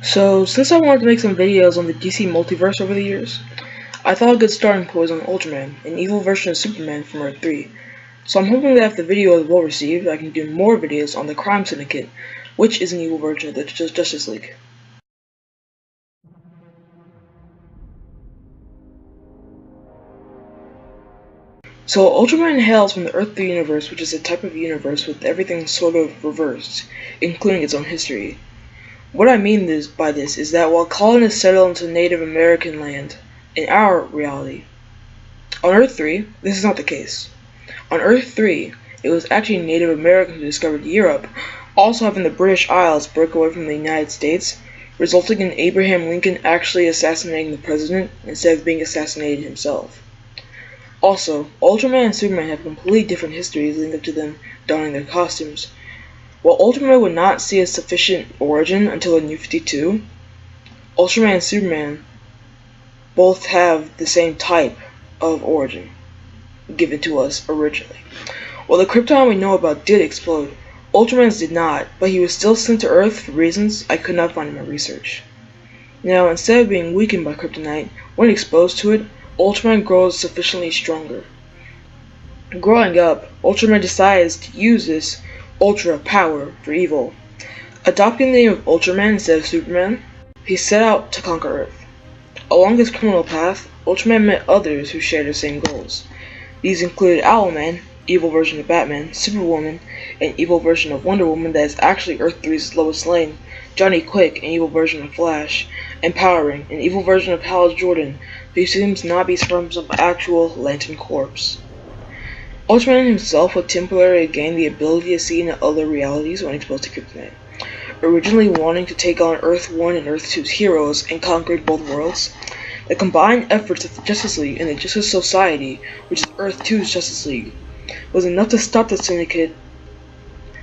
So, since I wanted to make some videos on the DC multiverse over the years, I thought a good starting point was on Ultraman, an evil version of Superman from Earth 3. So I'm hoping that if the video is well received, I can do more videos on the Crime Syndicate, which is an evil version of the Justice League. So Ultraman hails from the Earth 3 universe, which is a type of universe with everything sort of reversed, including its own history. What I mean by this is that while colonists settled into Native American land, in our reality, on Earth 3, this is not the case. On Earth 3, it was actually Native Americans who discovered Europe, also having the British Isles break away from the United States, resulting in Abraham Lincoln actually assassinating the president instead of being assassinated himself. Also, Ultraman and Superman have completely different histories leading up to them donning their costumes. While Ultraman would not see a sufficient origin until the New 52, Ultraman and Superman both have the same type of origin given to us originally. While the Krypton we know about did explode, Ultraman's did not, but he was still sent to Earth for reasons I could not find in my research. Now, instead of being weakened by kryptonite, when exposed to it, Ultraman grows sufficiently stronger. Growing up, Ultraman decides to use this ultra power for evil. Adopting the name of Ultraman instead of Superman, he set out to conquer Earth. Along his criminal path, Ultraman met others who shared the same goals. These included Owlman, evil version of Batman, Superwoman, an evil version of Wonder Woman that is actually Earth 3's Lois Lane, Johnny Quick, an evil version of Flash, and Powering, an evil version of Hal Jordan, who seems not be from some actual Lantern Corps. Ultraman himself would temporarily gain the ability to see into other realities when exposed to kryptonite. Originally wanting to take on Earth 1 and Earth 2's heroes and conquer both worlds, the combined efforts of the Justice League and the Justice Society, which is Earth 2's Justice League, was enough to stop the Syndicate.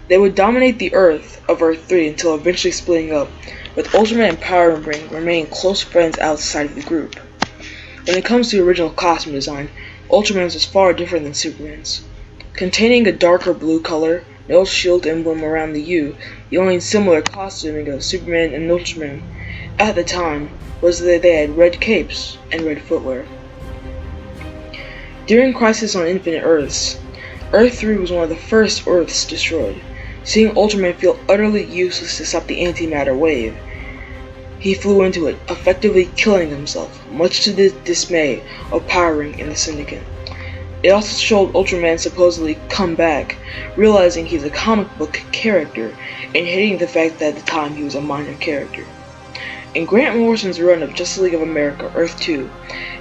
They would dominate the Earth of Earth 3 until eventually splitting up, with Ultraman and Power remaining close friends outside of the group. When it comes to original costume design, Ultraman's was far different than Superman's. Containing a darker blue color, no shield emblem around the U, the only similar costuming of Superman and Ultraman at the time was that they had red capes and red footwear. During Crisis on Infinite Earths, Earth 3 was one of the first Earths destroyed. Seeing Ultraman feel utterly useless to stop the antimatter wave, he flew into it, effectively killing himself, much to the dismay of Powering and the Syndicate. It also showed Ultraman supposedly come back, realizing he's a comic book character, and hating the fact that at the time he was a minor character. In Grant Morrison's run of Justice League of America, Earth 2,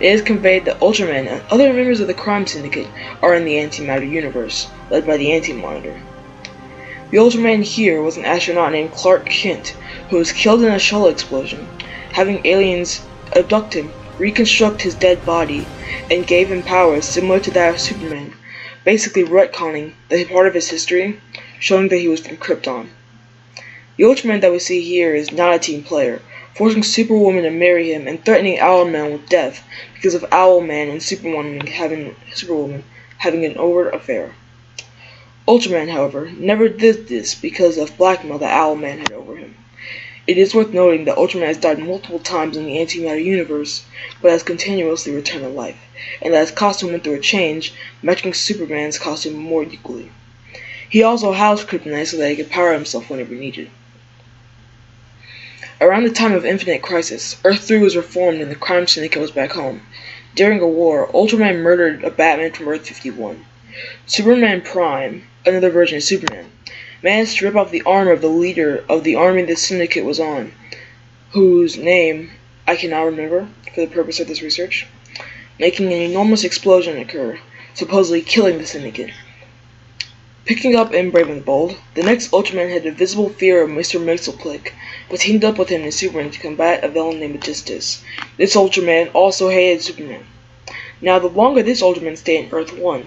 it is conveyed that Ultraman and other members of the Crime Syndicate are in the Antimatter universe, led by the Anti-Monitor. The Ultraman here was an astronaut named Clark Kent, who was killed in a shuttle explosion, having aliens abduct him, reconstruct his dead body, and gave him powers similar to that of Superman, basically retconning the part of his history, showing that he was from Krypton. The Ultraman that we see here is not a team player, forcing Superwoman to marry him and threatening Owlman with death because of Owlman and Superwoman having an overt affair. Ultraman, however, never did this because of blackmail that Owlman had over him. It is worth noting that Ultraman has died multiple times in the Antimatter universe, but has continuously returned to life, and that his costume went through a change, matching Superman's costume more equally. He also housed kryptonite so that he could power himself whenever needed. Around the time of Infinite Crisis, Earth 3 was reformed and the Crime Syndicate was back home. During a war, Ultraman murdered a Batman from Earth 51. Superman Prime, another version of Superman, managed to rip off the armor of the leader of the army the Syndicate was on, whose name I cannot remember for the purpose of this research, making an enormous explosion occur, supposedly killing the Syndicate. Picking up in Brave and the Bold, the next Ultraman had a visible fear of Mr. Mxyzptlk, but teamed up with him and Superman to combat a villain named Magistus. This Ultraman also hated Superman. Now, the longer this Ultraman stayed in Earth 1,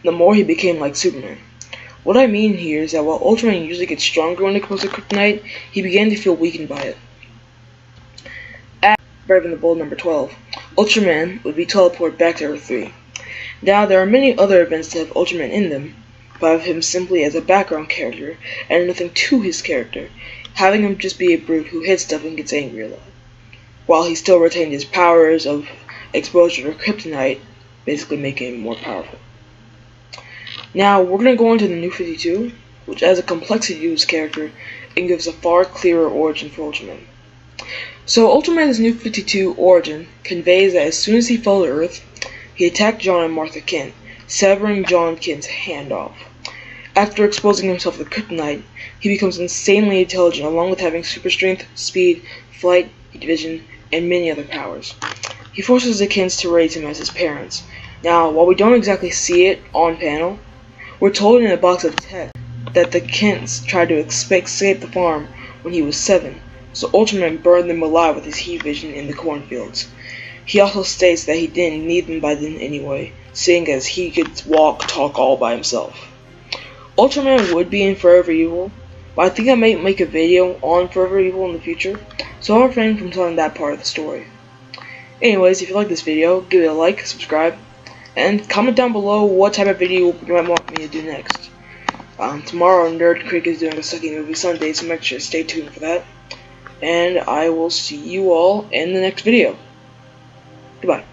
the more he became like Superman. What I mean here is that while Ultraman usually gets stronger when it comes to kryptonite, he began to feel weakened by it. At Brave and the Bold number 12, Ultraman would be teleported back to Earth 3. Now, there are many other events that have Ultraman in them, but have him simply as a background character, and nothing to his character. having him just be a brute who hits stuff and gets angry a lot, while he still retained his powers of exposure to kryptonite, basically making him more powerful. Now, we're going to go into the New 52, which adds a complexity to his character and gives a far clearer origin for Ultraman. So, Ultraman's New 52 origin conveys that as soon as he fell to Earth, he attacked John and Martha Kent, severing John Kent's hand off. After exposing himself to kryptonite, he becomes insanely intelligent, along with having super strength, speed, flight, vision, and many other powers. He forces the Kents to raise him as his parents. Now, while we don't exactly see it on panel, we're told in a box of text that the Kents tried to escape the farm when he was 7, so Ultraman burned them alive with his heat vision in the cornfields. He also states that he didn't need them by then anyway, seeing as he could walk, talk all by himself. Ultraman would be in Forever Evil, but I think I might make a video on Forever Evil in the future, so I'll refrain from telling that part of the story. Anyways, if you like this video, give it a like, subscribe, and comment down below what type of video you might want me to do next. Tomorrow, Nerd Creek is doing a Sucky Movie Sunday, so make sure to stay tuned for that. And I will see you all in the next video. Goodbye.